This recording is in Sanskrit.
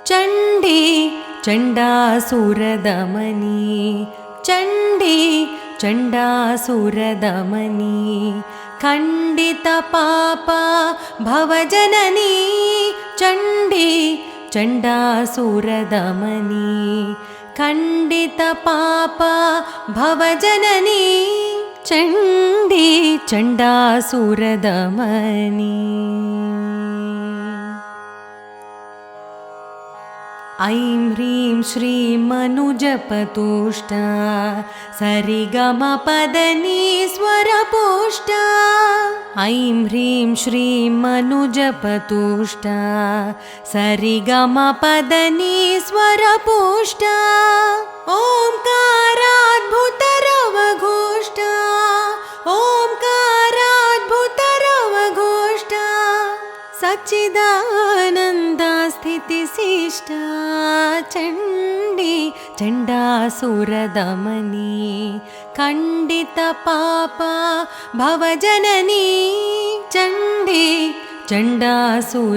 चण्डी चण्डासुरदमनी चण्डी चण्डासुरदमनी खण्डितपापा भवजननी चण्डी चण्डासुरदमनी खण्डितपापा भवजननी चण्डी चण्डासुरदमनी ऐं ह्रीं श्रीं मनुजपतुष्टा सरिगमपदनी स्वरपुष्टा ऐं ह्रीं श्रीं मनुजपतुष्टा सरिगमपदनी स्वरपुष्टा ओंकाराद्भुतरवघोष्टा ओंकाराद्भुतरवघोष्टा सच्चिदानन्दा स्थितिशिष्टा चण्डी चण्डासुरदमनी खण्डितपापा भवजननी चण्डी चण्डासुरदमनी।